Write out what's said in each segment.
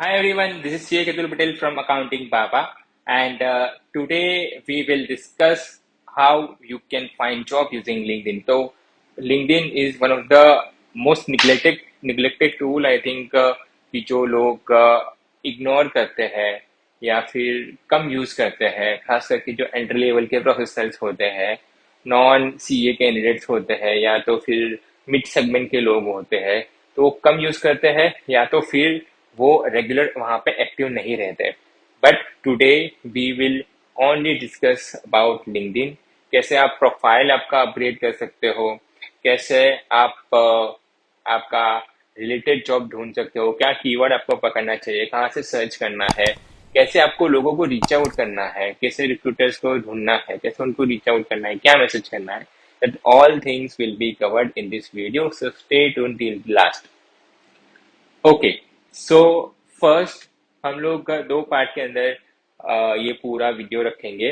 Hi everyone, this is CA Ketul Patel from Accounting Baba, and today we will discuss how you can find job using LinkedIn. So, LinkedIn is one of the most neglected tool I think कि जो लोग ignore करते हैं या फिर कम use करते हैं, खास करके जो एंट्री लेवल के प्रोफेशनल्स होते हैं, नॉन सीए कैंडिडेट्स होते हैं या तो फिर मिड सेगमेंट के लोग होते हैं, तो वो कम यूज करते हैं या तो फिर वो रेगुलर वहां पे एक्टिव नहीं रहते। But today we will only discuss about LinkedIn. कैसे आप प्रोफाइल आपका अपग्रेड कर सकते हो, कैसे आप आपका रिलेटेड जॉब ढूंढ सकते हो, क्या कीवर्ड आपको पकड़ना चाहिए, कहाँ से सर्च करना है, कैसे आपको लोगों को रीच आउट करना है, कैसे रिक्रूटर्स को ढूंढना है, कैसे उनको रीच आउट करना है, क्या मैसेज करना है। That all things will be covered in this video, so stay tuned till the last. Okay, so first हम लोग दो पार्ट के अंदर ये पूरा वीडियो रखेंगे।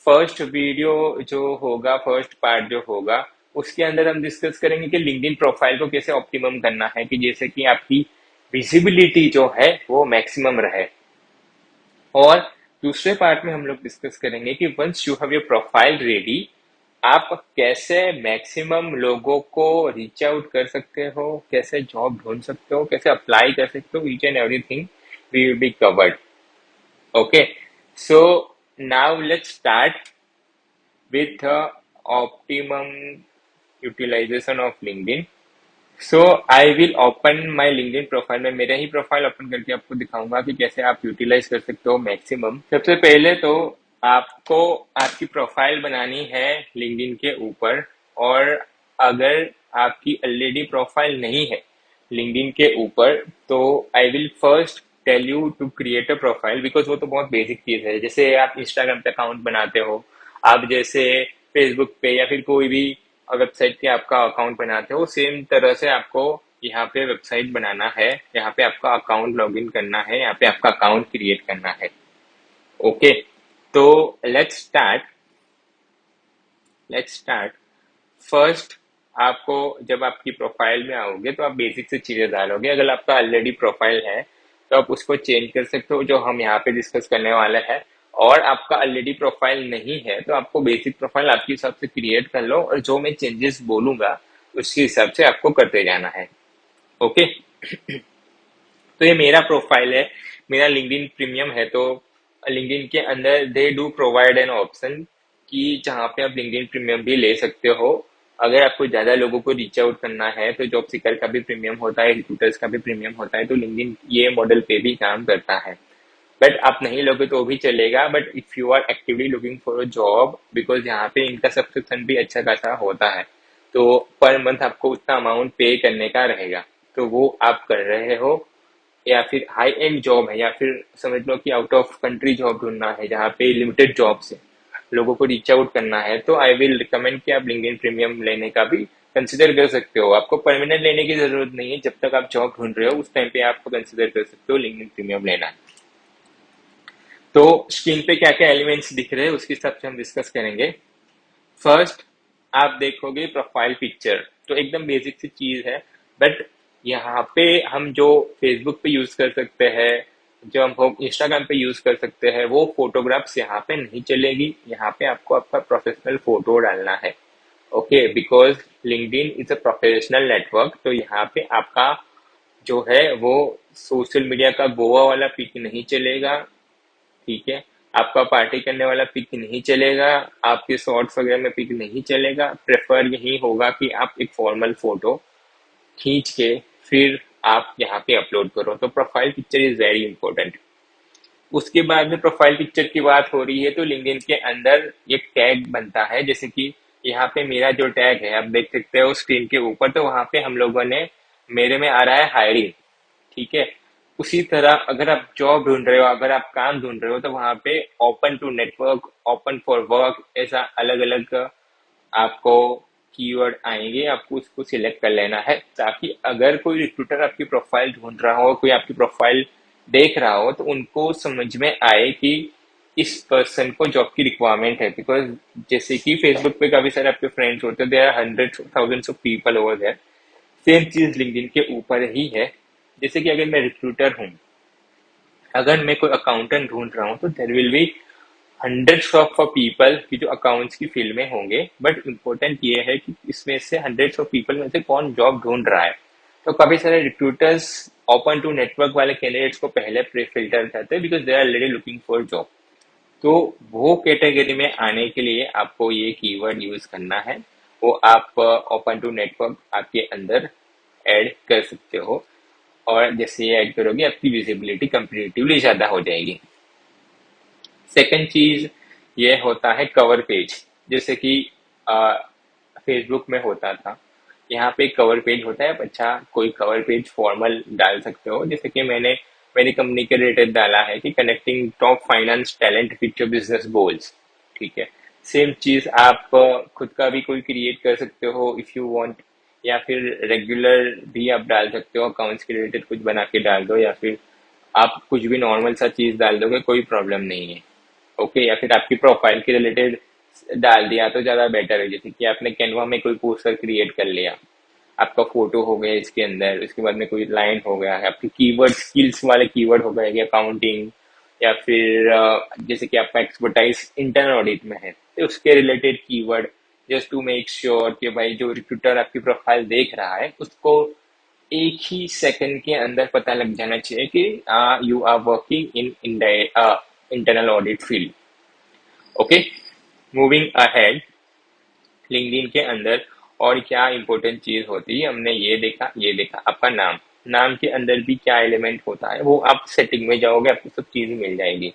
फर्स्ट वीडियो जो होगा, फर्स्ट पार्ट जो होगा, उसके अंदर हम डिस्कस करेंगे कि लिंक्डइन प्रोफाइल को कैसे ऑप्टिमम करना है, कि जैसे कि आपकी विजिबिलिटी जो है वो मैक्सिमम रहे। और दूसरे पार्ट में हम लोग डिस्कस करेंगे कि once you have your profile ready, आप कैसे मैक्सिमम लोगों को रीच आउट कर सकते हो, कैसे जॉब ढूंढ सकते हो, कैसे अप्लाई कर सकते हो, each and everything we will be covered. Okay, so now let's start with optimum utilization of LinkedIn. So I will open my LinkedIn profile. मैं मेरा ही प्रोफाइल ओपन करके आपको दिखाऊंगा कि कैसे आप यूटिलाइज कर सकते हो मैक्सिमम। सबसे पहले तो आपको आपकी प्रोफाइल बनानी है लिंक्डइन के ऊपर। और अगर आपकी ऑलरेडी प्रोफाइल नहीं है लिंक्डइन के ऊपर, तो I will first tell you to create a profile, because वो तो बहुत बेसिक चीज है। जैसे आप इंस्टाग्राम पे अकाउंट बनाते हो, आप जैसे फेसबुक पे या फिर कोई भी वेबसाइट पे आपका अकाउंट बनाते हो, सेम तरह से आपको यहाँ पे वेबसाइट बनाना है, यहाँ पे आपका अकाउंट लॉगिन करना है, यहाँ पे आपका अकाउंट क्रिएट करना है। ओके, तो लेट्स स्टार्ट। फर्स्ट, आपको जब आपकी प्रोफाइल में आओगे तो आप बेसिक से चीजें डालोगे। अगर आपका ऑलरेडी प्रोफाइल है तो आप उसको चेंज कर सकते हो, जो हम यहाँ पे डिस्कस करने वाले हैं। और आपका ऑलरेडी प्रोफाइल नहीं है तो आपको बेसिक प्रोफाइल आपके हिसाब से क्रिएट कर लो, और जो मैं चेंजेस बोलूंगा उसके हिसाब से आपको करते जाना है। ओके, तो ये मेरा प्रोफाइल है, मेरा लिंक्डइन प्रीमियम है। तो लिंक्डइन के अंदर they do provide an option कि जहाँ पे आप लिंक्डइन प्रीमियम भी ले सकते हो। अगर आपको ज्यादा लोगों को रीच आउट करना है तो जॉब सीकर का भी प्रीमियम होता है, रिक्रूटर्स का भी प्रीमियम होता है, तो लिंक्डइन ये मॉडल पे भी काम करता है। बट आप नहीं लोगे तो भी चलेगा, but if you are actively looking for a job, because यहाँ पे इनका सब्सक्रिप्शन भी अच्छा खासा होता है, तो पर मंथ आपको उतना अमाउंट पे करने का रहेगा, तो वो आप कर रहे हो। या फिर हाई एंड जॉब है, या फिर समझ लो कि आउट ऑफ कंट्री जॉब ढूंढना है जहाँ पे लिमिटेड जॉब से लोगों को रीच आउट करना है, तो आई विल रिकमेंड कि आप लिंक्डइन प्रीमियम लेने का भी कंसिडर कर सकते हो। आपको परमानेंट लेने की जरूरत नहीं है, जब तक आप जॉब ढूंढ रहे हो उस टाइम पे आप कंसिडर कर सकते हो लिंक्डइन प्रीमियम लेना। तो स्क्रीन पे क्या क्या एलिमेंट्स दिख रहे हैं उसके हिसाब से हम डिस्कस करेंगे। फर्स्ट, आप देखोगे प्रोफाइल पिक्चर, तो एकदम बेसिक सी चीज है। बट यहाँ पे हम जो फेसबुक पे यूज कर सकते हैं, जो हम इंस्टाग्राम पे यूज कर सकते हैं, वो फोटोग्राफ्स यहाँ पे नहीं चलेगी। यहाँ पे आपको आपका प्रोफेशनल फोटो डालना है। Okay, because LinkedIn is a professional network, तो यहाँ पे आपका जो है वो सोशल मीडिया का गोवा वाला पिक नहीं चलेगा। ठीक है, आपका पार्टी करने वाला पिक नहीं चलेगा, आपके शॉर्ट्स वगैरह में पिक नहीं चलेगा। प्रेफर यही होगा कि आप एक फॉर्मल फोटो खींच के फिर आप यहाँ पे अपलोड करो। तो profile picture is very important. उसके बाद में प्रोफाइल पिक्चर की बात हो रही है तो लिंक्डइन के अंदर एक टैग बनता है। जैसे कि यहाँ पे मेरा जो टैग है आप देख सकते हो स्क्रीन के ऊपर, तो वहां पे हम लोगों ने, मेरे में आ रहा है हायरिंग। ठीक है, उसी तरह अगर आप जॉब ढूंढ रहे हो, अगर आप काम ढूंढ रहे हो, तो वहां पे open to network, open for work, ऐसा अलग अलग आपको कीवर्ड आएंगे, आपको उसको सिलेक्ट कर लेना है, ताकि अगर कोई रिक्रूटर आपकी प्रोफाइल ढूंढ रहा हो, कोई आपकी प्रोफाइल देख रहा हो, तो उनको समझ में आए कि इस पर्सन को जॉब की रिक्वायरमेंट है। बिकॉज जैसे कि फेसबुक पे काफी सारे आपके फ्रेंड्स होते हैं, there are hundreds thousands of people over there. Same चीज लिंक्डइन के ऊपर ही है। जैसे कि अगर मैं रिक्रूटर हूँ, अगर मैं कोई अकाउंटेंट ढूंढ रहा हूँ तो देर will be hundreds of people की जो अकाउंट्स की फील्ड में होंगे, बट इम्पोर्टेंट ये है कि इसमें से हंड्रेड्स ऑफ पीपल में से कौन जॉब ढूंढ रहा है। तो काफी सारे रिक्रूटर्स ओपन टू नेटवर्क वाले कैंडिडेट्स को पहले प्री फिल्टर करते हैं because they are already looking for job. तो वो कैटेगरी में आने के लिए आपको ये कीवर्ड यूज करना है, वो आप ओपन टू नेटवर्क आपके अंदर ऐड कर सकते हो, और जैसे ये ऐड करोगे आपकी विजिबिलिटी कंपेरेटिवली ज्यादा हो जाएगी। सेकंड चीज ये होता है कवर पेज। जैसे कि फेसबुक में होता था, यहाँ पे कवर पेज होता है। अच्छा, कोई कवर पेज फॉर्मल डाल सकते हो, जैसे कि मैंने मेरी कंपनी के रिलेटेड डाला है कि connecting top finance talent with your business goals. ठीक है, सेम चीज आप खुद का भी कोई क्रिएट कर सकते हो इफ यू वांट, या फिर रेगुलर भी आप डाल सकते हो, अकाउंट्स के रिलेटेड कुछ बना के डाल दो, या फिर आप कुछ भी नॉर्मल सा चीज डाल दोगे, कोई प्रॉब्लम नहीं है। ओके, या फिर आपकी प्रोफाइल के रिलेटेड डाल दिया तो ज्यादा बेटर है। जैसे कि आपने कैनवा में कोई पोस्टर क्रिएट कर लिया, आपका फोटो हो गया इसके अंदर, उसके बाद में कोई लाइन हो गया है, आपके कीवर्ड स्किल्स वाले कीवर्ड हो गए, अकाउंटिंग, या फिर जैसे कि आपका एक्सपर्टाइज इंटरनल ऑडिट में है तो उसके related keyword, just to make sure कि भाई जो रिक्रूटर आपकी प्रोफाइल देख रहा है उसको एक ही सेकंड के अंदर पता लग जाना चाहिए कि you are working in internal audit field. Okay, moving ahead, LinkedIn के अंदर और क्या इंपॉर्टेंट चीज होती है, हमने ये देखा आपका नाम। नाम के अंदर भी क्या एलिमेंट होता है वो आप सेटिंग में जाओगे आपको सब चीजें मिल जाएगी।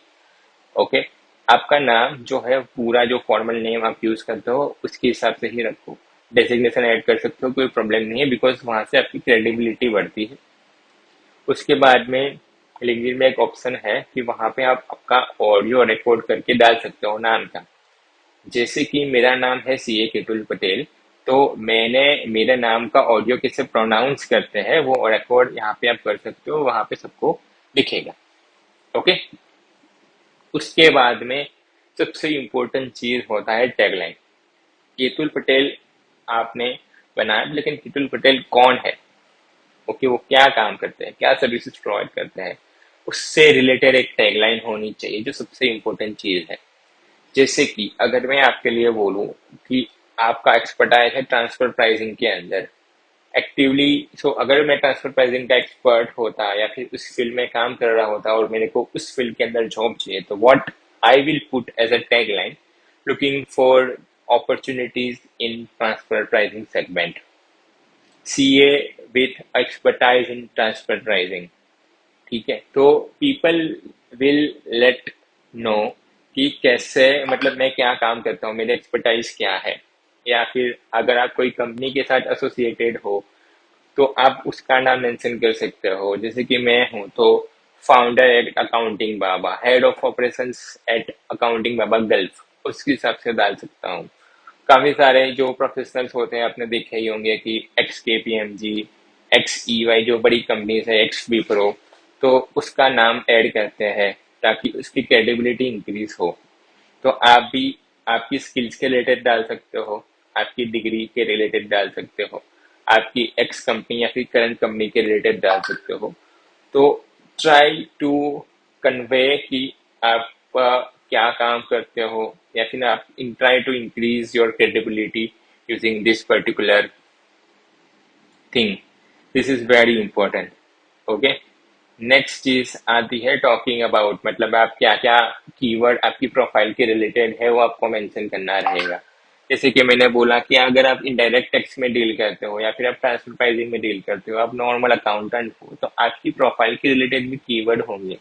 ओके, आपका नाम जो है पूरा, जो फॉर्मल नेम आप यूज करते हो उसके हिसाब से ही रखो। डेजिग्नेशन ऐड कर सकते हो, कोई प्रॉब्लम नहीं है, बिकॉज वहां से आपकी क्रेडिबिलिटी बढ़ती है। उसके बाद में लिंक्डइन में एक ऑप्शन है कि वहां पे आप आपका ऑडियो रिकॉर्ड करके डाल सकते हो नाम का। जैसे कि मेरा नाम है सीए केतुल पटेल, तो मैंने मेरे नाम का ऑडियो कैसे प्रोनाउंस करते हैं वो रिकॉर्ड यहाँ पे आप कर सकते हो, वहां पे सबको दिखेगा। ओके, उसके बाद में सबसे इम्पोर्टेंट चीज होता है टैगलाइन। केतुल पटेल आपने बनाया, लेकिन केतुल पटेल कौन है, ओके, वो क्या काम करते हैं, क्या सर्विसेज प्रोवाइड करते हैं, उससे रिलेटेड एक टैगलाइन होनी चाहिए, जो सबसे इम्पोर्टेंट चीज है। जैसे कि अगर मैं आपके लिए बोलूं कि आपका एक्सपर्टाइज है ट्रांसफर प्राइसिंग के अंदर एक्टिवली, सो अगर मैं ट्रांसफर प्राइसिंग का एक्सपर्ट होता या फिर उस फील्ड में काम कर रहा होता और मेरे को उस फील्ड के अंदर जॉब चाहिए, तो what I will put as a tagline, looking for opportunities in transfer pricing segment, CA with expertise in transfer pricing. ठीक है, तो पीपल विल लेट नो कि कैसे, मतलब मैं क्या काम करता हूँ, मेरी एक्सपर्टाइज क्या है। या फिर अगर आप कोई कंपनी के साथ एसोसिएटेड हो तो आप उसका नाम मेंशन कर सकते हो। जैसे कि मैं हूँ तो founder at accounting Baba, head of operations at accounting Baba gulf, उसके हिसाब से डाल सकता हूँ। काफी सारे जो प्रोफेशनल्स होते हैं आपने देखे ही होंगे कि ex K P M G, ex E Y, जो बड़ी कंपनीज है, एक्स बी प्रो, तो उसका नाम ऐड करते हैं ताकि उसकी क्रेडिबिलिटी इंक्रीज हो। तो आप भी आपकी स्किल्स के रिलेटेड डाल सकते हो, आपकी डिग्री के रिलेटेड डाल सकते हो, आपकी एक्स कंपनी या फिर करंट कंपनी के रिलेटेड डाल सकते हो। तो ट्राई टू कन्वे कि आप क्या काम करते हो, या फिर आप try to increase your credibility using this particular thing. This is very important. Okay, next चीज आती है टॉकिंग अबाउट, मतलब आप क्या क्या कीवर्ड आपकी प्रोफाइल के रिलेटेड है वो आपको मेंशन करना रहेगा। जैसे कि मैंने बोला कि अगर आप इनडायरेक्ट टैक्स में डील करते हो या फिर आप ट्रांसफर प्राइसिंग में डील करते हो, आप नॉर्मल अकाउंटेंट हो, तो आपकी प्रोफाइल के रिलेटेड भी कीवर्ड होंगे।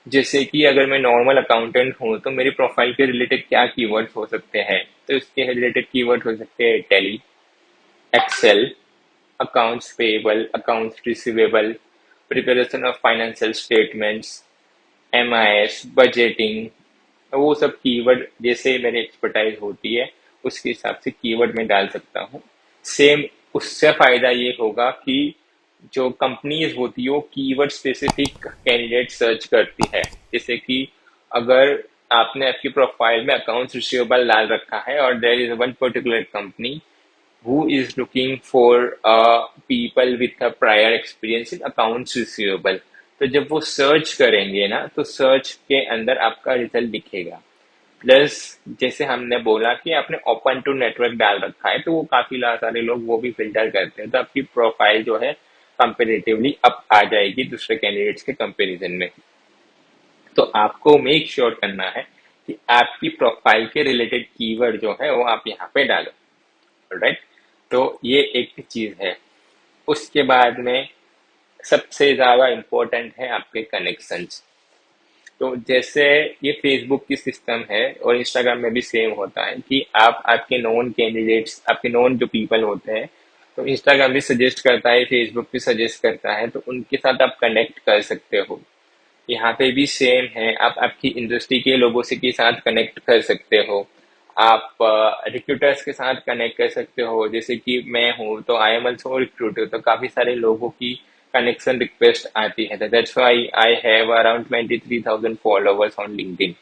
जैसे कि अगर मैं नॉर्मल अकाउंटेंट हूँ तो मेरी प्रोफाइल के रिलेटेड क्या कीवर्ड्स हो सकते हैं, तो इसके रिलेटेड कीवर्ड हो सकते हैं Tally, Excel, accounts payable, accounts receivable, preparation of financial statements, MIS, budgeting, वो सब कीवर्ड जैसे मेरी एक्सपर्टाइज होती है उसके हिसाब से कीवर्ड में डाल सकता हूँ। सेम उससे फायदा ये होगा कि जो कंपनीज होती है वो कीवर्ड स्पेसिफिक कैंडिडेट सर्च करती है। जैसे कि अगर आपने आपकी प्रोफाइल में अकाउंट्स रिसीवेबल डाल रखा है और there is one particular company who is looking for people with a prior experience in accounts receivable, तो जब वो सर्च करेंगे ना, तो सर्च के अंदर आपका रिजल्ट दिखेगा। प्लस जैसे हमने बोला कि आपने ओपन टू नेटवर्क डाल रखा है, तो वो काफी सारे लोग वो भी फिल्टर करते हैं, तो आपकी प्रोफाइल जो है कंपेरेटिवली अप आ जाएगी दूसरे कैंडिडेट्स के कंपैरिजन में। तो आपको मेक श्योर करना है कि आपकी प्रोफाइल के रिलेटेड कीवर्ड जो है वो आप यहाँ पे डालो। राइट, तो ये एक चीज है। उसके बाद में सबसे ज्यादा इम्पोर्टेंट है आपके कनेक्शंस। तो जैसे ये फेसबुक की सिस्टम है और इंस्टाग्राम में भी सेम होता है कि आप आपके नोन कैंडिडेट्स, आपके नोन जो पीपल होते हैं, तो इंस्टाग्राम भी सजेस्ट करता है, फेसबुक भी सजेस्ट करता है, तो उनके साथ आप कनेक्ट कर सकते हो। यहाँ पे भी सेम है, आप आपकी इंडस्ट्री के लोगों से के साथ कनेक्ट कर सकते हो। आप रिक्रूटर्स के साथ कनेक्ट कर सकते हो, जैसे कि मैं हूँ तो आई एम ऑल्सो रिक्रूटर, तो काफी सारे लोगों की कनेक्शन रिक्वेस्ट आती है, that's why I have around 23,000 followers on LinkedIn.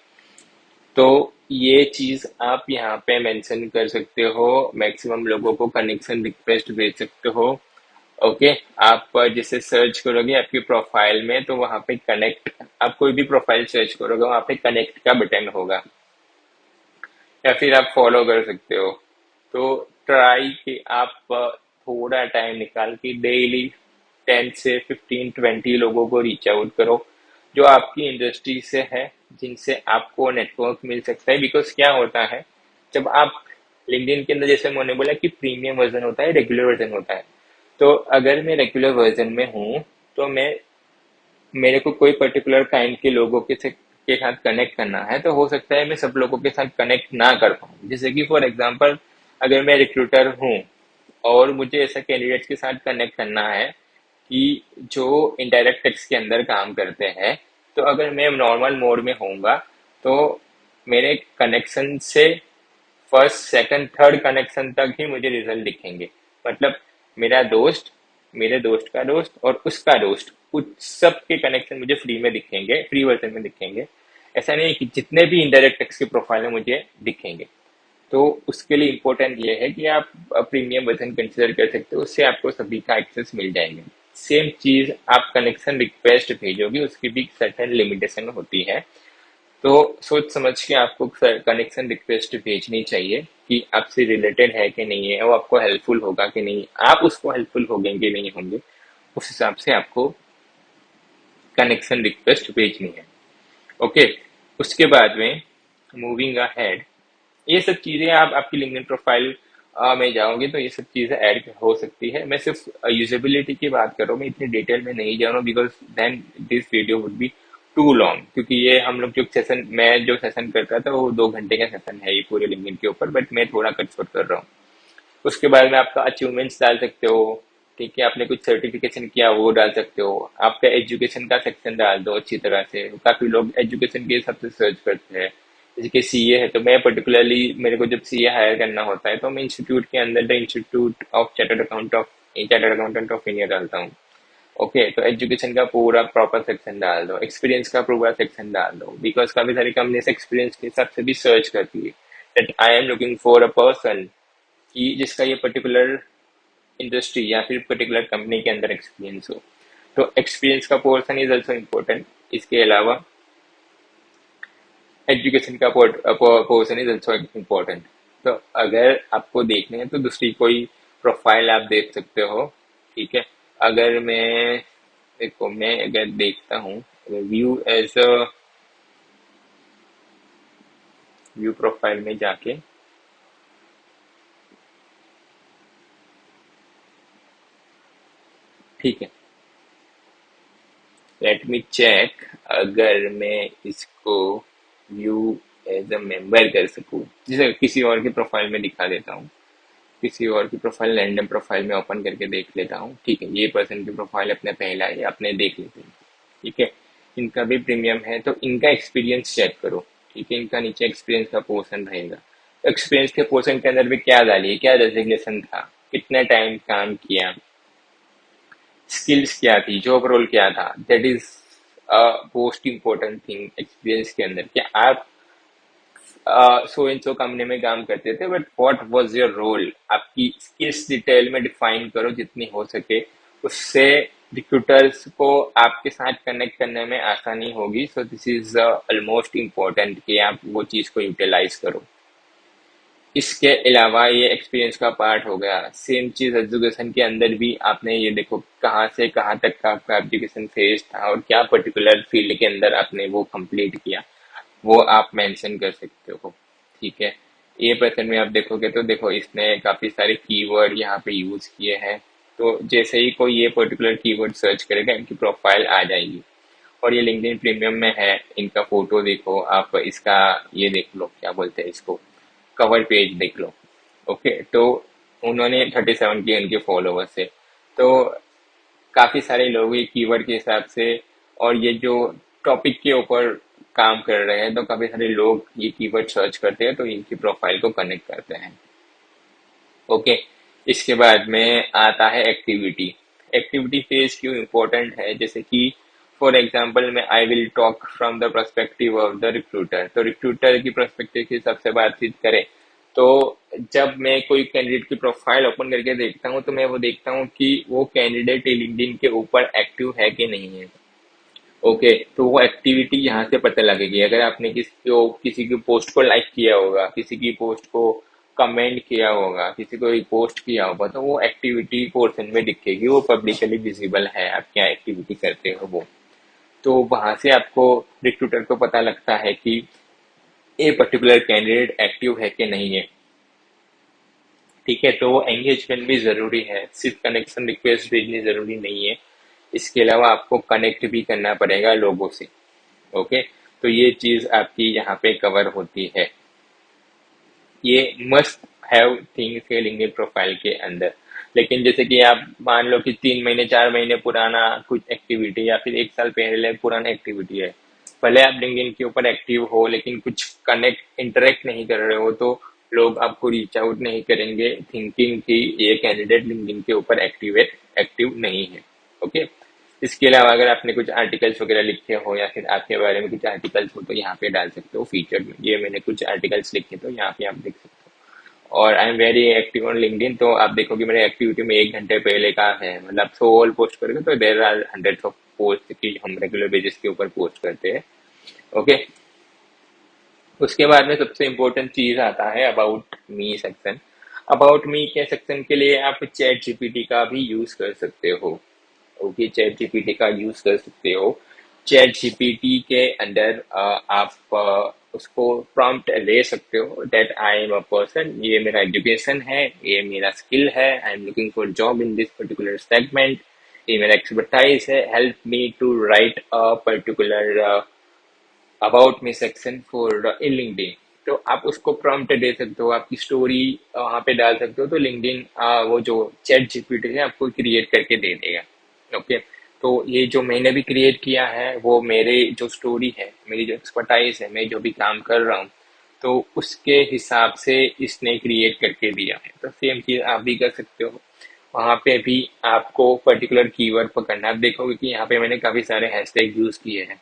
तो ये चीज आप यहाँ पे मेंशन कर सकते हो, मैक्सिमम लोगों को कनेक्शन रिक्वेस्ट भेज सकते हो। ओके, आप जैसे सर्च करोगे आपकी प्रोफाइल में, तो वहां पे कनेक्ट, आप कोई भी प्रोफाइल सर्च करोगे वहां पे कनेक्ट का बटन होगा, या फिर आप फॉलो कर सकते हो। तो ट्राई कि आप थोड़ा टाइम निकाल के डेली 10 से 15 20 लोगों को रीच आउट करो जो आपकी इंडस्ट्री से है, जिनसे आपको नेटवर्क मिल सकता है। बिकॉज क्या होता है, जब आप लिंक्डइन के अंदर, जैसे मैंने बोला कि प्रीमियम वर्जन होता है, रेगुलर वर्जन होता है। तो अगर मैं रेगुलर वर्जन में हूँ, तो मैं, मेरे को कोई पर्टिकुलर काइंड के लोगों के साथ कनेक्ट करना है, तो हो सकता है मैं सब लोगों के साथ कनेक्ट ना कर पाऊँ। जैसे कि फॉर एग्जांपल, अगर मैं रिक्रूटर हूँ और मुझे ऐसा कैंडिडेट्स के साथ कनेक्ट करना है कि जो इनडायरेक्ट टेक्स्ट के अंदर काम करते हैं, तो अगर मैं नॉर्मल मोड में होऊंगा, तो मेरे कनेक्शन से फर्स्ट सेकंड थर्ड कनेक्शन तक ही मुझे रिजल्ट दिखेंगे। मतलब मेरा दोस्त, मेरे दोस्त का दोस्त और उसका दोस्त, उस सब के कनेक्शन मुझे फ्री में दिखेंगे, फ्री वर्जन में दिखेंगे। ऐसा नहीं है कि जितने भी इनडायरेक्ट टेक्स्ट के प्रोफाइल है मुझे दिखेंगे। तो उसके लिए इम्पोर्टेंट ये है कि आप प्रीमियम वर्जन कंसिडर कर सकते हो, उससे आपको सभी का एक्सेस मिल जाएंगे। सेम चीज आप कनेक्शन रिक्वेस्ट भेजोगे, उसकी भी सर्टेन लिमिटेशन होती है। तो सोच समझ के आपको कनेक्शन रिक्वेस्ट भेजनी चाहिए कि आपसे रिलेटेड है कि नहीं है, वो आपको हेल्पफुल होगा कि नहीं, आप उसको हेल्पफुल होंगे कि नहीं होंगे, उस हिसाब से आपको कनेक्शन रिक्वेस्ट भेजनी है। ओके, उसके बाद में मूविंग अहेड, ये सब चीजें आप आपकी लिंक्डइन प्रोफाइल में जाओगे तो ये सब चीजें ऐड हो सकती है। मैं सिर्फ यूजेबिलिटी की बात कर रहा हूँ, मैं इतनी डिटेल में नहीं जा रहा हूँ, because then this video would be too long. क्योंकि ये हम लोग जो सेशन, मैं जो सेशन करता था वो 2 घंटे का सेशन है ये पूरे लिंक्डइन के ऊपर, बट मैं थोड़ा कट शॉर्ट कर रहा हूँ। उसके बाद में आपका अचीवमेंट्स डाल सकते हो, ठीक है, आपने कुछ सर्टिफिकेशन किया वो डाल सकते हो। आपका एजुकेशन का सेक्शन डाल दो अच्छी तरह से, काफी लोग एजुकेशन के हिसाब से सर्च करते हैं। जैसे कि सीए है, तो मैं पर्टिकुलरली, मेरे को जब सीए हायर करना होता है तो मैं इंस्टीट्यूट के अंदर the institute of chartered accountant of India डालता हूँ। ओके, तो एजुकेशन का पूरा प्रॉपर सेक्शन डाल दो, एक्सपीरियंस का पूरा सेक्शन डाल दो, बिकॉज काफी सारी कंपनीज एक्सपीरियंस के हिसाब से भी सर्च करती है that I am looking for a person कि जिसका ये पर्टिकुलर इंडस्ट्री या फिर पर्टिकुलर कंपनी के अंदर एक्सपीरियंस हो। तो एक्सपीरियंस का पोर्शन इज ऑल्सो इम्पोर्टेंट। इसके अलावा एजुकेशन का पोर्शन इज ऑल्सो इम्पोर्टेंट। तो अगर आपको देखने हैं तो दूसरी कोई प्रोफाइल आप देख सकते हो, ठीक है। अगर मैं, देखो मैं अगर देखता हूँ view as a, view profile में जाके, ठीक है, लेट मी चेक। अगर मैं इसको व्यू एज अ मेंबर कर सकूं, जैसे किसी और की प्रोफाइल में दिखा देता हूँ, किसी और की प्रोफाइल रैंडम प्रोफाइल में ओपन करके देख लेता हूँ, ठीक है। ये पर्सन की प्रोफाइल अपने पहला है, अपने देख लेते हैं, ठीक है। इनका भी प्रीमियम है, तो इनका एक्सपीरियंस चेक करो, ठीक है। इनका नीचे एक्सपीरियंस का पोर्शन रहेगा, तो एक्सपीरियंस के पोर्शन के अंदर भी क्या डालिए, क्या डेजिग्नेशन था, कितना टाइम काम किया, स्किल्स क्या थी, जॉब रोल क्या था, that is most important thing experience के अंदर। क्या आप सो इन सो कंपनी में काम करते थे, but what was your role, आपकी स्किल्स डिटेल में डिफाइन करो जितनी हो सके। उससे रिक्रूटर्स को आपके साथ कनेक्ट करने में आसानी होगी। So this is almost important कि आप वो चीज़ को यूटिलाइज करो। इसके अलावा ये एक्सपीरियंस का पार्ट हो गया। सेम चीज़ एजुकेशन के अंदर भी आपने ये देखो कहाँ से कहाँ तक का आपका एजुकेशन फेज था और क्या पर्टिकुलर फील्ड के अंदर आपने वो कंप्लीट किया, वो आप मेंशन कर सकते हो। ठीक है, ये पर्सन में आप देखोगे तो देखो इसने काफ़ी सारे कीवर्ड यहाँ पे यूज़ किए हैं। तो जैसे ही कोई ये पर्टिकुलर कीवर्ड सर्च करेगा इनकी प्रोफाइल आ जाएगी। और ये लिंक्डइन प्रीमियम में है, इनका फोटो देखो आप, इसका ये देख लो क्या बोलते हैं इसको, कवर पेज देख लो। ओके, तो उन्होंने 37 के उनके फॉलोवर्स है। तो काफी सारे लोग ये कीवर्ड के हिसाब से और ये जो टॉपिक के ऊपर काम कर रहे हैं, तो काफी सारे लोग ये कीवर्ड सर्च करते हैं तो इनकी प्रोफाइल को कनेक्ट करते हैं। ओके, इसके बाद में आता है एक्टिविटी। एक्टिविटी फेज क्यों इम्पोर्टेंट है, जैसे कि फॉर एग्जाम्पल मैं I will talk from the perspective of the recruiter. तो रिक्रूटर की पर्सपेक्टिव के हिसाब से बातचीत करें तो जब मैं कोई कैंडिडेट की प्रोफाइल ओपन करके देखता हूँ तो मैं वो देखता हूँ कि वो कैंडिडेट लिंक्डइन के ऊपर एक्टिव है कि नहीं है। ओके, तो वो एक्टिविटी यहाँ से पता लगेगी। अगर आपने किसी की पोस्ट को लाइक किया होगा, किसी की पोस्ट को कमेंट किया होगा, किसी को पोस्ट किया होगा, तो वो एक्टिविटी पोर्शन में दिखेगी, वो पब्लिकली विजिबल है आप क्या एक्टिविटी करते हो वो। तो वहां से आपको रिक्रूटर को पता लगता है कि ये पर्टिकुलर कैंडिडेट एक्टिव है कि नहीं है। ठीक है, तो वो एंगेजमेंट भी जरूरी है, सिर्फ कनेक्शन रिक्वेस्ट भेजनी जरूरी नहीं है। इसके अलावा आपको कनेक्ट भी करना पड़ेगा लोगों से। ओके, तो ये चीज आपकी यहाँ पे कवर होती है। ये मस्ट हैव थिंग है लिंक्डइन प्रोफाइल के अंदर। लेकिन जैसे कि आप मान लो कि 3 महीने 4 महीने पुराना कुछ एक्टिविटी या फिर 1 साल पहले पुराना एक्टिविटी है, भले आप लिंक्डइन के ऊपर एक्टिव हो लेकिन कुछ कनेक्ट इंटरेक्ट नहीं कर रहे हो, तो लोग आपको रीच आउट नहीं करेंगे थिंकिंग कि ये कैंडिडेट लिंक्डइन के ऊपर एक्टिव नहीं है। ओके, इसके अलावा अगर आपने कुछ आर्टिकल्स वगैरह लिखे हो या फिर आपके बारे में कुछ आर्टिकल्स हो तो यहाँ पे डाल सकते हो फीचर में, ये मैंने कुछ आर्टिकल्स लिखे तो यहाँ पे आप देख सकते हो। और आई am very active on LinkedIn, तो आप देखोगे मेरे एक्टिविटी में 1 घंटे पहले का है, मतलब सो ऑल पोस्ट करोगे तो there are hundreds of post की हम रेगुलर बेसिस के ऊपर पोस्ट करते हैं। ओके, उसके बाद में सबसे इम्पोर्टेंट चीज आता है about me section. About me के सेक्शन के लिए आप चैट जीपीटी का भी यूज कर सकते हो। ओके, चैट जीपीटी का यूज कर सकते हो। चैट जीपीटी के अंदर आप उसको प्रॉम्प्ट ले सकते हो that I am a person, ये मेरा एजुकेशन है, ये मेरा स्किल है, I am looking for job in this particular segment, ये मेरा एक्सपर्टाइज है, help me to write a particular about me section for in LinkedIn. तो आप उसको प्रॉम्प्ट दे सकते हो, आपकी स्टोरी वहां पे डाल सकते हो, तो लिंक्डइन वो जो चैट जीपीटी है आपको क्रिएट करके दे देगा। ओके, तो ये जो मैंने भी क्रिएट किया है वो मेरे जो स्टोरी है, मेरी जो एक्सपर्टाइज है, मैं जो भी काम कर रहा हूँ, तो उसके हिसाब से इसने क्रिएट करके दिया है। तो सेम चीज आप भी कर सकते हो। वहां पे भी आपको पर्टिकुलर कीवर्ड पकड़ना। आप देखोगे कि यहाँ पे मैंने काफी सारे हैशटैग यूज किए हैं।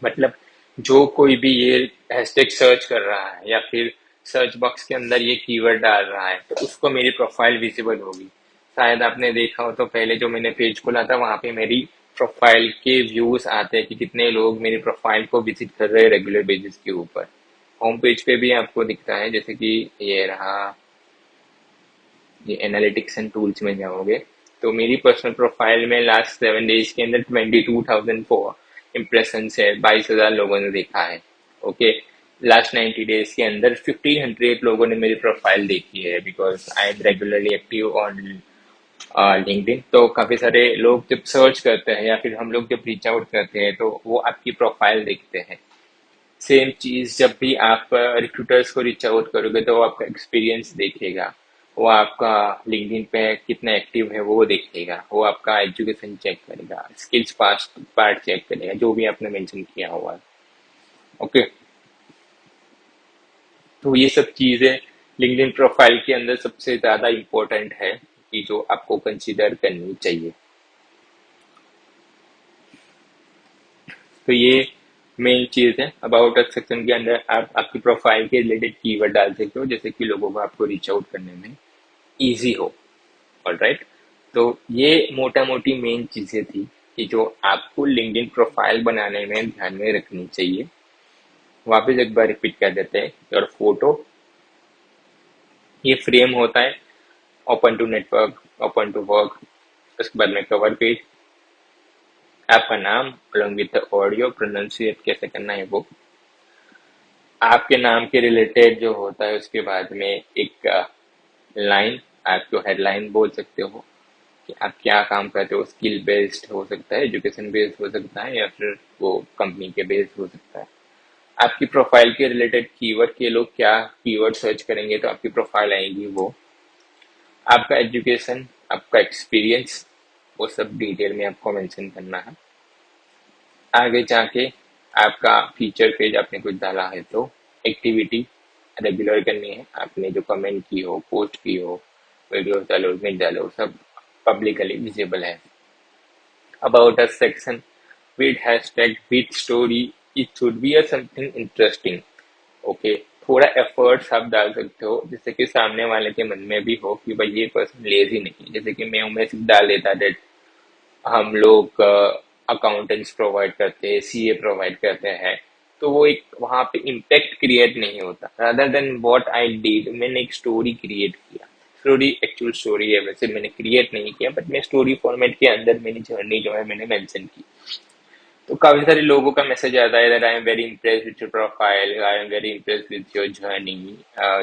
मतलब जो कोई भी ये हैशटैग सर्च कर रहा है या फिर सर्च बॉक्स के अंदर ये कीवर्ड डाल रहा है तो उसको मेरी प्रोफाइल विजिबल होगी। शायद आपने देखा हो तो पहले जो मैंने पेज खोला था वहां पे मेरी प्रोफाइल के व्यूज आते हैं कि कितने लोग मेरी प्रोफाइल को विजिट कर रहे हैं रेगुलर बेसिस के ऊपर। होम पेज पे भी आपको दिखता है, जैसे कि ये रहा, ये एनालिटिक्स एंड टूल्स में जाओगे तो मेरी पर्सनल प्रोफाइल में लास्ट 7 डेज के अंदर 22,004 इम्प्रेशन है, 22,000 लोगों ने देखा है। ओके, लास्ट 90 डेज के अंदर 1,500 लोगों ने मेरी प्रोफाइल देखी है, because I M regularly active on LinkedIn. तो काफी सारे लोग जब सर्च करते हैं या फिर हम लोग जब रीच आउट करते हैं तो वो आपकी प्रोफाइल देखते हैं। सेम चीज जब भी आप रिक्रूटर्स को रीच आउट करोगे तो वो आपका एक्सपीरियंस देखेगा, वो आपका लिंक्डइन पे कितना एक्टिव है वो देखेगा, वो आपका एजुकेशन चेक करेगा, स्किल्स पास्ट पार्ट चेक करेगा, जो भी आपने मेंशन किया हुआ। ओके, तो ये सब चीजें लिंक्डइन प्रोफाइल के अंदर सबसे ज्यादा इम्पोर्टेंट है कि जो आपको कंसीडर करनी चाहिए। तो ये मेन चीज है। अबाउट अस सेक्शन के अंदर आप आपकी प्रोफाइल के रिलेटेड कीवर्ड डाल सकते हो जैसे कि लोगों को आपको रीच आउट करने में इजी हो। ऑलराइट, तो ये मोटा मोटी मेन चीजें थी कि जो आपको लिंक्डइन प्रोफाइल बनाने में ध्यान में रखनी चाहिए। वापस एक बार रिपीट कर देते हैं। और फोटो, ये फ्रेम होता है, open to network, open to work. उसके बाद में कवर पेज, आपका नाम अलॉन्ग विद ऑडियो, प्रोनाउंसिएट कैसे करना है वो, आपके नाम के रिलेटेड जो होता है। उसके बाद में एक लाइन, आप जो हेडलाइन बोल सकते हो कि आप क्या काम करते हो। स्किल बेस्ड हो सकता है, एजुकेशन बेस्ड हो सकता है, या फिर वो कंपनी के बेस्ड हो सकता है। आपकी प्रोफाइल के रिलेटेड कीवर्ड के लोग क्या कीवर्ड सर्च करेंगे तो आपकी प्रोफाइल आएगी वो। आपका एजुकेशन, आपका एक्सपीरियंस, वो सब डिटेल में आपको मेंशन करना है। आगे जाके आपका फीचर पेज आपने कुछ डाला है तो एक्टिविटी रेगुलर करनी है। आपने जो कमेंट की हो, पोस्ट की हो, वीडियो डालो, इमेज डालो, सब पब्लिकली विजिबल है। About us section with hashtag with story, it should be a something interesting. Okay, थोड़ा एफर्ट्स आप डाल सकते हो जिससे कि सामने वाले के मन में भी हो कि भाई ये पर्सन लेजी नहीं है। जैसे कि मैं सिर्फ डाल देता दैट हम लोग अकाउंटेंट्स प्रोवाइड करते हैं, सीए प्रोवाइड करते हैं, तो वो एक वहां पे इम्पैक्ट क्रिएट नहीं होता। Rather than what I did, मैंने एक स्टोरी क्रिएट किया। स्टोरी एक्चुअल स्टोरी है, वैसे मैंने क्रिएट नहीं किया, बट मैं स्टोरी फॉर्मेट के अंदर मेरी जर्नी जो है मैंने मेंशन की। तो काफी सारे लोगों का मैसेज आता है that I am very impress with your profile, I am very impress with your journey,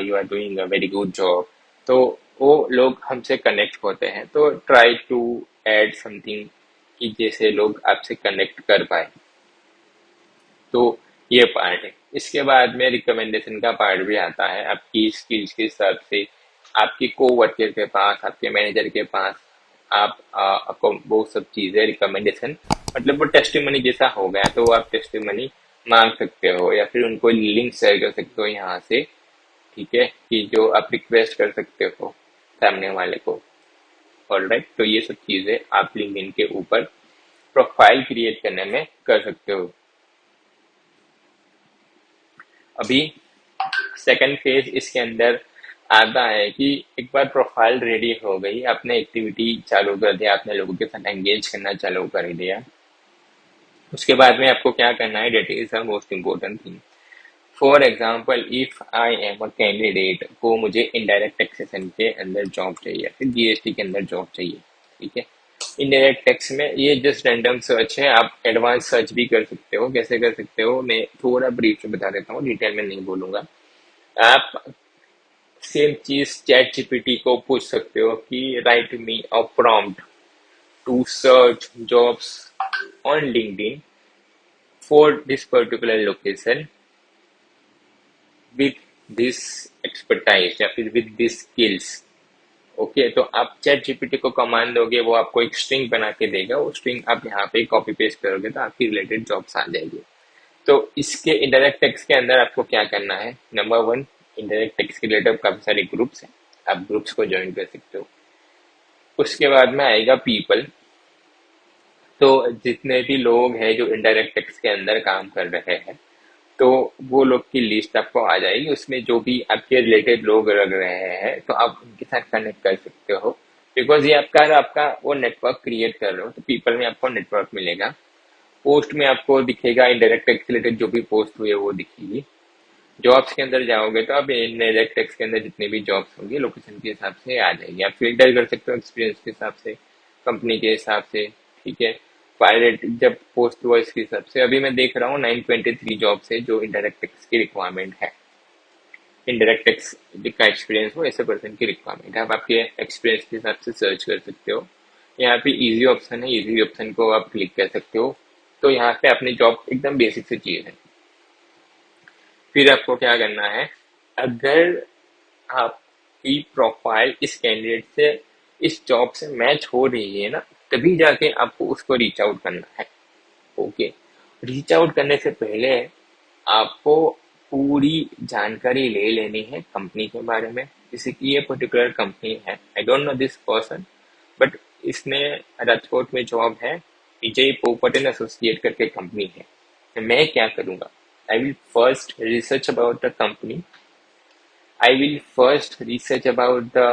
you are doing a very good job. तो वो लोग हमसे कनेक्ट होते हैं। तो ट्राई टू एड समथिंग कि जैसे लोग आपसे कनेक्ट कर पाए। तो ये पार्ट है। इसके बाद में रिकमेंडेशन का पार्ट भी आता है। आपकी स्किल्स के हिसाब से आपके को वर्कर के पास, आपके मैनेजर के पास आप आपको वो सब चीजें रिकमेंडेशन, मतलब वो टेस्टिमनी जैसा हो गया तो आप टेस्टिमनी मांग सकते हो, या फिर उनको लिंक शेयर कर सकते हो यहाँ से। ठीक है, कि जो आप रिक्वेस्ट कर सकते हो सामने वाले को। ऑलराइट, तो ये सब चीजें आप लिंक्डइन के ऊपर प्रोफाइल क्रिएट करने में कर सकते हो। अभी सेकंड फेज इसके अंदर आता है कि एक बार प्रोफाइल रेडी हो गई, आपने एक्टिविटी चालू कर दिया, आपने लोगों के साथ एंगेज करना चालू कर दिया, उसके बाद में आपको क्या करना है, that is the most important thing. For example, if I am a candidate को मुझे इनडायरेक्ट टैक्सेशन के अंदर जॉब चाहिए, फिर जीएसटी के अंदर जॉब चाहिए। ठीक है, इनडायरेक्ट टैक्स में ये जस्ट रैंडम सर्च है, आप एडवांस सर्च भी कर सकते हो। कैसे कर सकते हो मैं थोड़ा ब्रीफ में बता देता हूँ, डिटेल में नहीं बोलूंगा। आप सेम चीज चैट जीपीटी को पूछ सकते हो कि write me a prompt to search jobs on LinkedIn for this particular location with this expertise, या फिर विद दिस स्किल्स। ओके, तो आप चैट जीपीटी को कमांड दोगे, वो आपको एक स्ट्रिंग बना के देगा। वो स्ट्रिंग आप यहाँ पे कॉपी पेस्ट करोगे तो आपकी रिलेटेड जॉब्स आ जाएगी। तो इसके इंडायरेक्ट टेक्स्ट के अंदर आपको क्या करना है, नंबर वन, इंडायरेक्ट टेक्स्ट के रिलेटेड काफी सारे ग्रुप्स हैं, आप ग्रुप्स को ज्वाइन कर सकते हो। उसके बाद में आएगा पीपल। तो जितने भी लोग हैं जो इनडायरेक्ट टैक्स के अंदर काम कर रहे हैं, तो वो लोग की लिस्ट आपको आ जाएगी। उसमें जो भी आपके रिलेटेड लोग लग रहे हैं तो आप उनके साथ कनेक्ट कर सकते हो, बिकॉज ये आपका आपका वो नेटवर्क क्रिएट कर रहे हो। तो पीपल में आपको नेटवर्क मिलेगा। पोस्ट में आपको दिखेगा इनडायरेक्ट टैक्स रिलेटेड जो भी पोस्ट हुई है वो दिखेगी। जॉब्स के अंदर जाओगे तो आप इनडायरेक्ट टैक्स के अंदर जितने भी जॉब्स होंगे लोकेशन के हिसाब से आ जाएगी। आप फिल्टर कर सकते हो एक्सपीरियंस के हिसाब से, कंपनी के हिसाब से। ठीक है, पायलट जब पोस्ट हुआ इसके हिसाब से। अभी मैं देख रहा हूँ 923 जॉब्स है जो इनडायरेक्ट टैक्स की रिक्वायरमेंट है। इनडायरेक्ट टैक्स का एक्सपीरियंस हो ऐसे पर्सन की रिक्वायरमेंट है। आप आपके एक्सपीरियंस के हिसाब से सर्च कर सकते हो। यहाँ पे इजी ऑप्शन है, इजी ऑप्शन को आप क्लिक कर सकते हो। तो यहाँ पे अपनी जॉब एकदम बेसिक सी चीज है। फिर आपको क्या करना है, अगर आपकी प्रोफाइल इस कैंडिडेट से, इस जॉब से मैच हो रही है ना, तभी जाके आपको उसको रीच आउट करना है। ओके, रीच आउट करने से पहले आपको पूरी जानकारी ले लेनी है कंपनी के बारे में। जैसे कि ये पर्टिकुलर कंपनी है, I don't know this person, but इसने राजकोट में जॉब है, विजय पोपट एंड एसोसिएट करके कंपनी है। तो मैं क्या करूंगा, आई will first research about the company, I will first research about the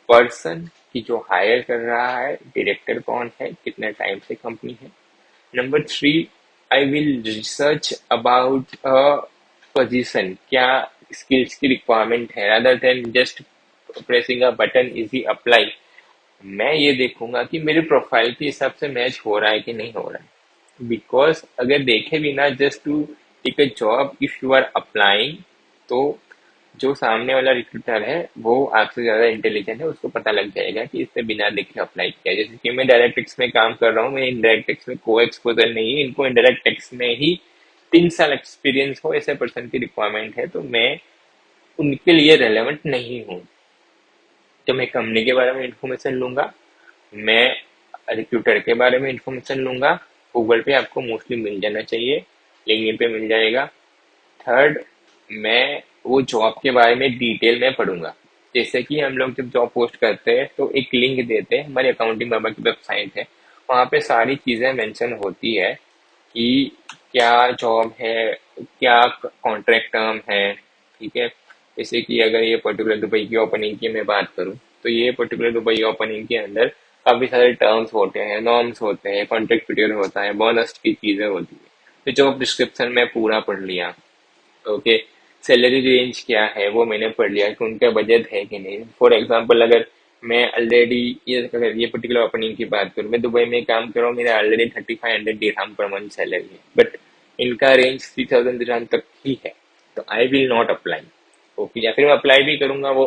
person, कि जो हायर कर रहा है डायरेक्टर कौन है, कितने टाइम से कंपनी है। Number three, I will research about a position, क्या स्किल्स की रिक्वायरमेंट है, rather than just pressing a button easy apply. मैं ये देखूंगा कि मेरे प्रोफाइल के हिसाब से मैच हो रहा है कि नहीं हो रहा है। बिकॉज अगर देखे भी ना, just to take a job if you are applying, तो जो सामने वाला रिक्रूटर है वो आपसे ज्यादा इंटेलिजेंट है, उसको पता लग जाएगा कि इसने बिना देखे अप्लाई किया। जैसे कि मैं डायरेक्ट टैक्स में काम कर रहा हूँ, मैं इनडायरेक्ट टैक्स में कोई एक्सपोजर नहीं है, इनको इनडायरेक्ट टैक्स में ही 3 साल एक्सपीरियंस हो ऐसे पर्सन की रिक्वायरमेंट है, तो मैं उनके लिए रेलेवेंट नहीं हूँ। तो मैं कंपनी के बारे में इंफॉर्मेशन लूंगा, मैं रिक्रूटर के बारे में इंफॉर्मेशन लूंगा। गूगल पे आपको मोस्टली मिल जाना चाहिए, लिंक्डइन पे मिल जाएगा। थर्ड, मैं वो जॉब के बारे में डिटेल में पढ़ूंगा। जैसे कि हम लोग जब जॉब पोस्ट करते हैं तो एक लिंक देते हैं, हमारे अकाउंटिंग बाबा की वेबसाइट है, वहाँ पे सारी चीजें मेंशन होती है कि क्या जॉब है, क्या कॉन्ट्रैक्ट टर्म है। ठीक है, जैसे कि अगर ये पर्टिकुलर दुबई की ओपनिंग की मैं बात करूं, तो ये पर्टिकुलर दुबई ओपनिंग के अंदर काफी सारे टर्म्स होते हैं, नॉर्म्स होते हैं, कॉन्ट्रैक्ट पीरियड होता है, बोनस की चीजें होती है। तो जॉब डिस्क्रिप्शन में पूरा पढ़ लिया। ओके, सैलरी रेंज क्या है वो मैंने पढ़ लिया कि उनका बजट है कि नहीं। फॉर एग्जांपल, अगर मैं ऑलरेडी ये पर्टिकुलर ओपनिंग की बात करूँ, मैं दुबई में काम कर रहा हूँ, मेरा ऑलरेडी 3500 दिरहम पर मंथ सैलरी है, बट इनका रेंज 3000 दिरहम तक ही है, तो I will not apply. Okay, या फिर मैं अप्लाई भी करूंगा, वो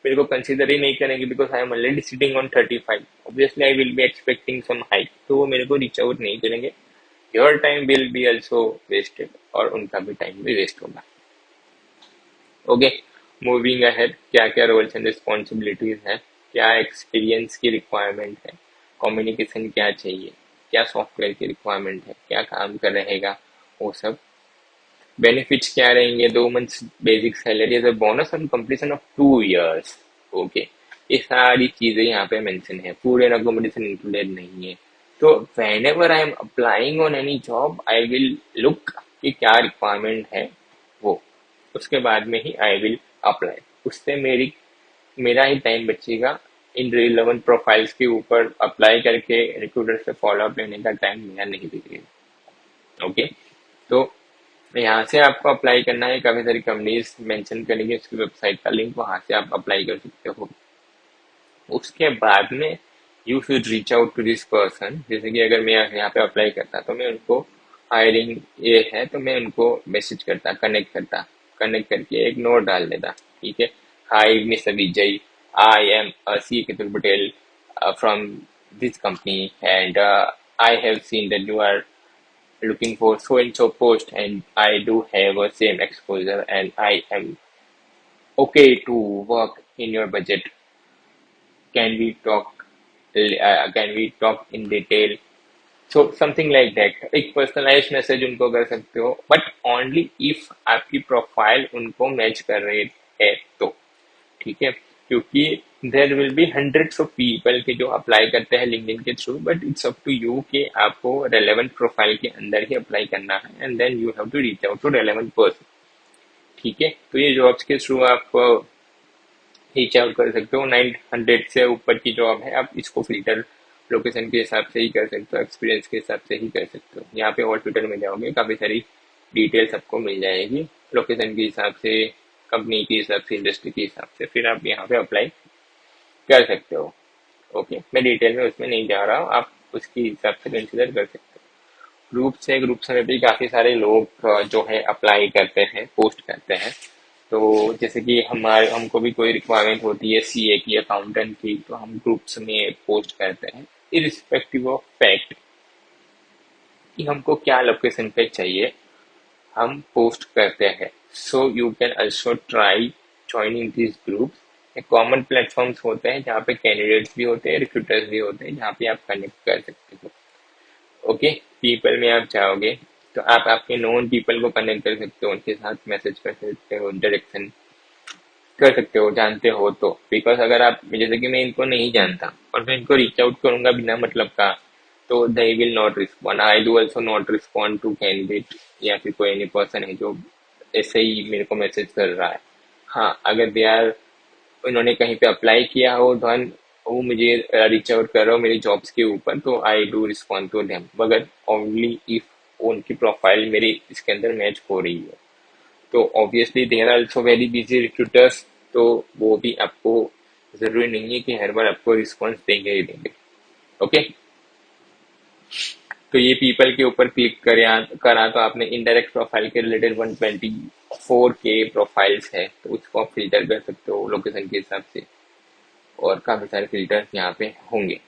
मेरे को कंसिडर ही नहीं करेंगे, because I am already sitting on 35। Obviously I will be expecting some hike, तो वो मेरे को रीच आउट नहीं करेंगे। Your time will be also wasted, और उनका भी टाइम भी वेस्ट होगा। ओके, मूविंग अहेड, क्या क्या रोल्स एंड रिस्पॉन्सिबिलिटीज हैं, क्या एक्सपीरियंस की रिक्वायरमेंट है, कम्युनिकेशन क्या चाहिए, क्या सॉफ्टवेयर की रिक्वायरमेंट है, क्या काम कर रहेगा, वो सब। बेनिफिट्स क्या रहेंगे, 2 months basic salary as a bonus on completion of 2 years। Okay, ये सारी चीजें यहाँ पे मेंशन है, फूड एंड अकोमोडेशन इंक्लूडेड नहीं है। तो when ever I am applying on any job, I will look कि क्या रिक्वायरमेंट है वो, उसके बाद में ही आई विल अप्लाई। उससे मेरा ही टाइम बचेगा, इन रिलेवेंट प्रोफाइल्स के ऊपर अप्लाई करके रिक्रूटर से फॉलो अप लेने का टाइम मेरा नहीं बचेगा। ओके, तो यहाँ से आपको अप्लाई करना है, काफी सारी कंपनीज मेंशन करेंगे उसकी वेबसाइट का लिंक, वहां से आप अप्लाई कर सकते हो। उसके बाद में you should reach out to this person. जैसे कि अगर मैं यहाँ पे अप्लाई करता तो मैं उनको, हायरिंग ये है तो मैं उनको मैसेज करता, कनेक्ट करके एक नोट डाल देता। ठीक है, hi mister Vijay, I am C Ketul Patel from this company, and I have seen that you are looking for so and so post, and I do have a same exposure, and I am okay to work in your budget. Can we talk? Can we talk in detail? So something like that, एक personalize message उनको कर सकते हो, but only if आपकी profile उनको match कर रही है तो। ठीक है, क्योंकि there will be hundreds of people के जो अप्लाई करते हैं लिंक्डइन के through, but it's up to you कि आपको रेलेवेंट प्रोफाइल के अंदर ही अप्लाई करना है, and then you have to reach out to relevant person. ठीक है, तो ये जॉब्स के थ्रू आप रीच आउट कर सकते हो। 900 से ऊपर की जॉब है, आप इसको फिल्टर लोकेशन के हिसाब से ही कर सकते हो, एक्सपीरियंस के हिसाब से ही कर सकते हो। यहाँ पे और ट्विटर में जाओगे, काफी सारी डिटेल्स आपको मिल जाएगी, लोकेशन के हिसाब से, कंपनी के हिसाब से, इंडस्ट्री के हिसाब से, फिर आप यहाँ पे अप्लाई कर सकते हो। ओके, मैं डिटेल में उसमें नहीं जा रहा हूँ, आप उसके हिसाब से कंसिडर कर सकते हो। ग्रुप से भी काफी सारे लोग जो है अप्लाई करते हैं, पोस्ट करते हैं। तो जैसे कि हमारे हमको भी कोई रिक्वायरमेंट होती है सीए की, अकाउंटेंट की, तो हम ग्रुप्स में पोस्ट करते हैं, इरिस्पेक्टिव ऑफ फैक्ट कि हमको क्या लोकेशन पे चाहिए, हम पोस्ट करते हैं। So you can also try joining this group. Common platforms होते हैं जहाँ पे कैंडिडेट्स भी होते हैं, रिक्रूटर्स भी होते हैं, जहाँ पे आप कनेक्ट कर सकते हो। ओके, पीपल में आप जाओगे तो आप आपके नोन पीपल को कनेक्ट कर सकते हो, उनके साथ मैसेज कर सकते हो, डायरेक्शन कर सकते हो, जानते हो तो। बिकॉज अगर आप, जैसे कि मैं इनको नहीं जानता और मैं इनको रीच आउट करूंगा बिना मतलब का, तो they will not respond. I do also not respond to candidate, या फिर कोई any पर्सन है जो ऐसे ही मेरे को मैसेज कर रहा है। हाँ, अगर दे आर, उन्होंने कहीं पे अप्लाई किया हो, धन वो मुझे रीच आउट कर रहा हो मेरी जॉब्स के ऊपर, तो I do respond to them, मगर ओनली इफ उनकी प्रोफाइल मेरी इसके अंदर मैच हो रही है। तो obviously there are also very busy recruiters, तो वो भी आपको जरूरी नहीं है कि हर बार आपको रिस्पॉन्स देंगे ही देंगे। ओके, तो ये पीपल के ऊपर क्लिक करा तो आपने इनडायरेक्ट प्रोफाइल के रिलेटेड 124 के प्रोफाइल्स है, तो उसको आप फिल्टर कर सकते हो लोकेशन के हिसाब से, और काफी सारे फिल्टर्स यहाँ पे होंगे।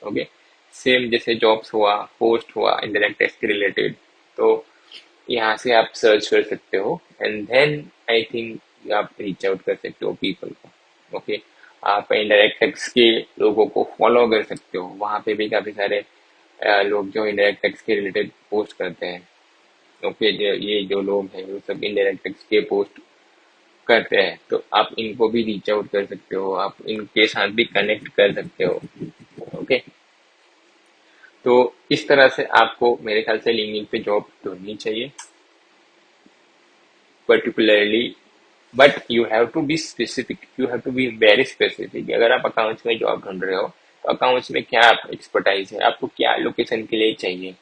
ओके, सेम जैसे जॉब्स हुआ, पोस्ट हुआ इनडायरेक्ट टेक्स्ट के रिलेटेड, तो यहाँ से आप सर्च कर सकते हो, एंड देन आई थिंक आप रीच आउट कर सकते हो पीपल को। ओके, आप इनडायरेक्ट टेक्स्ट के लोगों को फॉलो कर सकते हो, वहाँ पे भी काफी सारे लोग जो इनडायरेक्ट टेक्स्ट के रिलेटेड पोस्ट करते हैं। ओके, ये जो लोग हैं वो सब इनडायरेक्ट टेक्स्ट के पोस्ट करते हैं, तो आप इनको भी रीच आउट कर सकते हो, आप इनके साथ भी कनेक्ट कर सकते हो। ओके, तो इस तरह से आपको मेरे ख्याल से लिंक्डइन पे जॉब ढूंढनी चाहिए particularly, but you have to be specific, you have to be very specific. अगर आप अकाउंट्स में जॉब ढूंढ रहे हो, तो अकाउंट्स में क्या एक्सपर्टाइज है, आपको क्या लोकेशन के लिए चाहिए।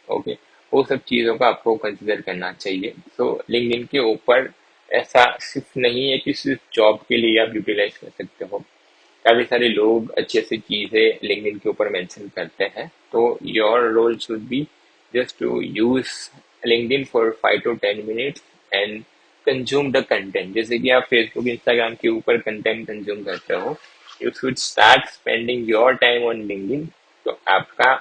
ओके, वो सब चीज़ों का आपको कंसिडर करना चाहिए। सो लिंक्डइन के ऊपर ऐसा सिर्फ नहीं है कि सिर्फ जॉब के लिए आप यूटिलाइज कर सकते हो, काफी सारे लोग अच्छी अच्छी चीजें लिंक्डइन के ऊपर मेंशन करते हैं, तो your role should be just to use LinkedIn for 5 to 10 minutes and consume the content. जैसे कि आप फेसबुक इंस्टाग्राम के ऊपर कंटेंट कंज्यूम करते हो, you should start spending your time on LinkedIn, तो आपका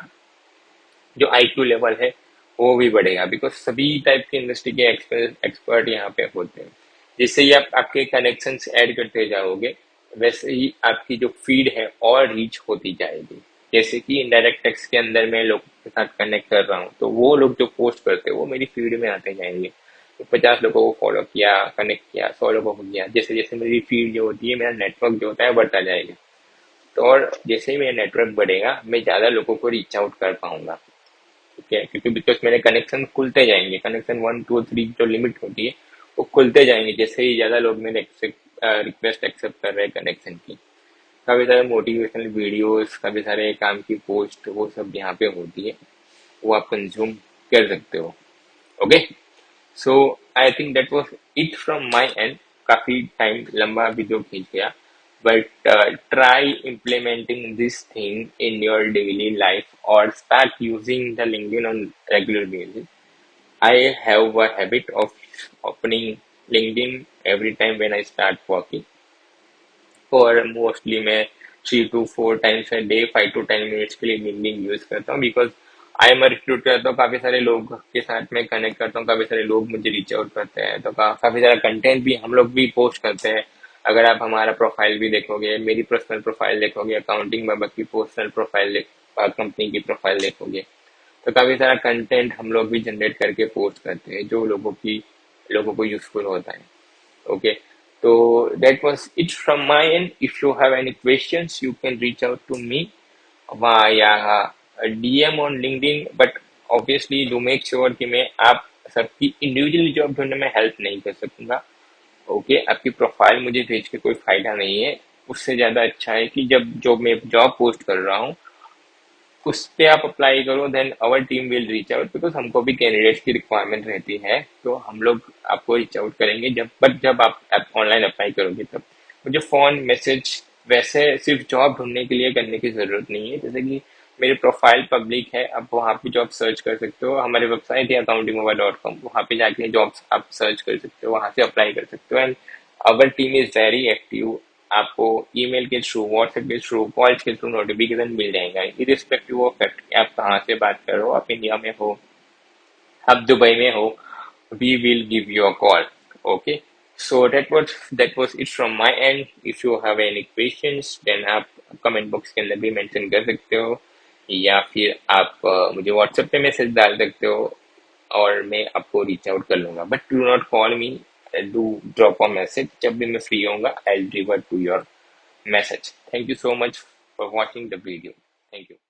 जो IQ लेवल है वो भी बढ़ेगा, बिकॉज सभी टाइप के इंडस्ट्री के एक्सपर्ट यहाँ पे होते हैं। जिससे ही आप आपके कनेक्शन ऐड करते जाओगे, वैसे ही आपकी जो फीड है और रीच होती जाएगी। जैसे कि इनडायरेक्ट टेक्स्ट के अंदर मैं लोग के साथ कनेक्ट कर रहा हूँ, तो वो लोग जो पोस्ट करते हैं वो मेरी फीड में आते जाएंगे। तो 50 लोगों को फॉलो किया, कनेक्ट किया, 100 लोगों को किया, जैसे जैसे मेरी फीड जो होती है, मेरा नेटवर्क जो होता है बढ़ता जाएगा। तो और जैसे ही मेरा नेटवर्क बढ़ेगा, मैं ज्यादा लोगों को रीच आउट कर पाऊंगा। ठीक है, क्योंकि बिकॉज मेरे कनेक्शन खुलते जाएंगे, कनेक्शन 1 2 3 जो लिमिट होती है वो खुलते जाएंगे, जैसे ही ज्यादा लोग मेरे रिक्वेस्ट एक्सेप्ट कर रहे हैं कनेक्शन की। काफी सारे मोटिवेशनल वीडियोस, काफी सारे काम की पोस्ट, वो सब यहाँ पे होती है, वो आप कंज्यूम कर सकते हो। Okay, so I think that was it from my and. काफी टाइम लंबा वीडियो खींच गया, but try implementing this thing in your daily life or start using the LinkedIn on regular basis. I have a habit of opening LinkedIn every time when I start working, और mostly मैं 3 to 4 times a day 5 to 10 minutes के लिए LinkedIn use करता हूँ, because I M recruit करता हूँ, काफी सारे लोग के साथ मैं कनेक्ट करता हूँ, काफी सारे लोग मुझे रीच आउट करते हैं, तो काफी सारा कंटेंट भी हम लोग भी पोस्ट करते हैं। अगर आप हमारा प्रोफाइल भी देखोगे, मेरी पर्सनल प्रोफाइल देखोगे, अकाउंटिंग बाबा की पर्सनल प्रोफाइल, कंपनी की प्रोफाइल देखोगे, तो काफी सारा कंटेंट हम लोग भी जनरेट करके पोस्ट करते हैं जो लोगों को यूजफुल होता है। Okay, so that was it from my end. If you have any questions, you can reach out to me via a DM on LinkedIn. But obviously, do make sure कि मैं आप सबकी इंडिविजुअली जॉब ढूंढने में help नहीं कर सकूंगा। Okay, आपकी प्रोफाइल मुझे भेज के कोई फायदा नहीं है। उससे ज्यादा अच्छा है कि जब मैं जॉब पोस्ट कर रहा हूँ, उस पे आप अप्लाई करो, then our team will reach out, because हमको भी कैंडिडेट्स की रिक्वायरमेंट रहती है, तो हम लोग आपको रीच आउट करेंगे जब आप ऑनलाइन अप्लाई करोगे तब। मुझे फोन मैसेज वैसे सिर्फ जॉब ढूंढने के लिए करने की जरूरत नहीं है, जैसे कि मेरी प्रोफाइल पब्लिक है, आप वहाँ पे जॉब सर्च कर सकते हो, हमारी वेबसाइट है accountingmobile.com, वहाँ पे जाके जॉब्स आप सर्च कर सकते हो, वहाँ से अप्लाई कर सकते हो, and our team is very active. आपको ईमेल के थ्रू, व्हाट्सएप के थ्रू, कॉल्स के थ्रू नोटिफिकेशन मिल जाएगा, इरिस्पेक्टिव ऑफ फैक्ट कि आप कहाँ से बात कर रहे हो, आप इंडिया में हो, आप दुबई में हो, we will give you a call. Okay, so that was it from my end. If you have any questions, then आप कमेंट बॉक्स के अंदर भी मेंशन कर सकते हो, या फिर आप मुझे व्हाट्सएप पे मैसेज डाल सकते हो, और मैं आपको रीच आउट कर लूंगा, but do not call me, do drop a message, जब भी मैं फ्री होऊंगा I will revert to your message. Thank you so much for watching the video. Thank you.